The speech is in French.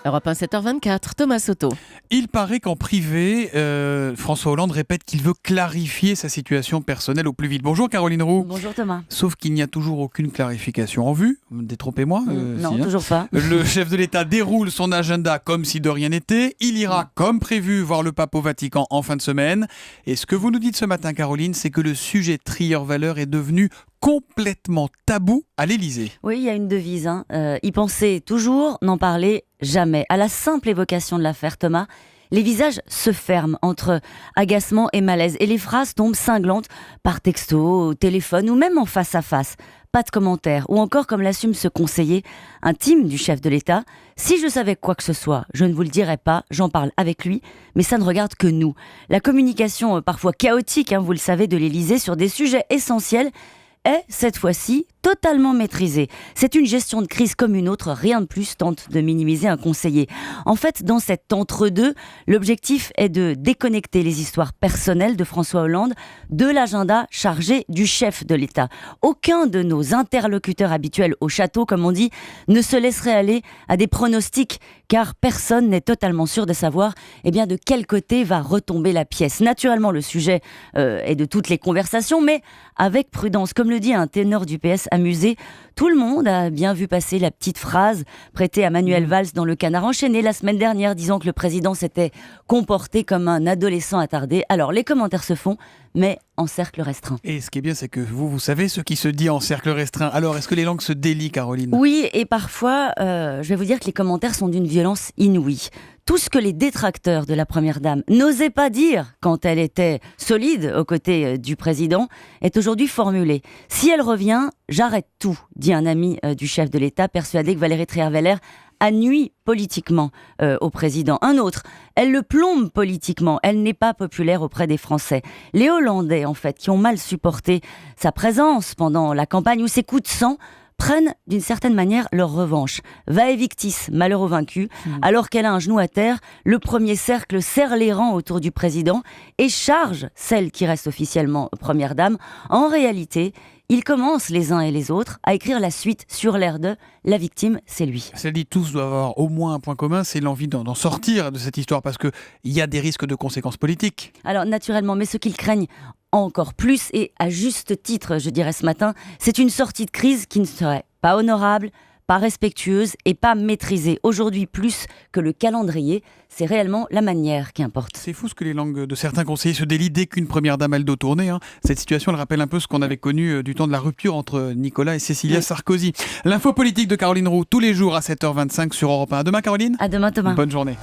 Europe 1, 7h24, Thomas Soto. Il paraît qu'en privé, François Hollande répète qu'il veut clarifier sa situation personnelle au plus vite. Bonjour Caroline Roux. Bonjour Thomas. Sauf qu'il n'y a toujours aucune clarification en vue. Détrompez-moi. Non, toujours pas. Le chef de l'État déroule son agenda comme si de rien n'était. Il ira, comme prévu, voir le pape au Vatican en fin de semaine. Et ce que vous nous dites ce matin, Caroline, c'est que le sujet trieur-valeur est devenu complètement tabou à l'Élysée. Oui, il y a une devise. Y penser toujours, n'en parler jamais. À la simple évocation de l'affaire, Thomas, les visages se ferment entre agacement et malaise. Et les phrases tombent cinglantes par texto, au téléphone ou même en face à face. Pas de commentaires. Ou encore, comme l'assume ce conseiller intime du chef de l'État, si je savais quoi que ce soit, je ne vous le dirais pas, j'en parle avec lui, mais ça ne regarde que nous. La communication parfois chaotique, vous le savez, de l'Élysée sur des sujets essentiels est, cette fois-ci, totalement maîtrisée. C'est une gestion de crise comme une autre, rien de plus tente de minimiser un conseiller. En fait, dans cet entre-deux, l'objectif est de déconnecter les histoires personnelles de François Hollande de l'agenda chargé du chef de l'État. Aucun de nos interlocuteurs habituels au château, comme on dit, ne se laisserait aller à des pronostics, car personne n'est totalement sûr de savoir de quel côté va retomber la pièce. Naturellement, le sujet est de toutes les conversations, mais avec prudence. Comme le dit un ténor du PS amusé, tout le monde a bien vu passer la petite phrase prêtée à Manuel Valls dans Le Canard enchaîné la semaine dernière, disant que le président s'était comporté comme un adolescent attardé. Alors les commentaires se font, mais en cercle restreint. Et ce qui est bien, c'est que vous savez ce qui se dit en cercle restreint. Alors, est-ce que les langues se délient, Caroline ? Oui, et parfois, je vais vous dire que les commentaires sont d'une violence inouïe. Tout ce que les détracteurs de la Première Dame n'osaient pas dire quand elle était solide aux côtés du président est aujourd'hui formulé. Si elle revient, j'arrête tout, dit un ami du chef de l'État, persuadé que Valérie Trierweiler a nui politiquement au président. Un autre, elle le plombe politiquement, elle n'est pas populaire auprès des Français. Les Hollandais, en fait, qui ont mal supporté sa présence pendant la campagne ou ses coups de sang, prennent d'une certaine manière leur revanche. Vae victis, malheur au vaincu. Alors qu'elle a un genou à terre, le premier cercle serre les rangs autour du président et charge celle qui reste officiellement première dame. En réalité, ils commencent les uns et les autres à écrire la suite sur l'air de « La victime, c'est lui ». Cela dit, tous doivent avoir au moins un point commun, c'est l'envie d'en sortir de cette histoire, parce qu'il y a des risques de conséquences politiques. Alors naturellement, mais ce qu'ils craignent encore plus, et à juste titre, je dirais ce matin, c'est une sortie de crise qui ne serait pas honorable, pas respectueuse et pas maîtrisée. Aujourd'hui, plus que le calendrier, c'est réellement la manière qui importe. C'est fou ce que les langues de certains conseillers se délient dès qu'une première dame a le dos tourné. Cette situation, elle rappelle un peu ce qu'on avait connu du temps de la rupture entre Nicolas et Cécilia Sarkozy. L'info politique de Caroline Roux, tous les jours à 7h25 sur Europe 1. À demain, Caroline. À demain, Thomas. Bonne journée.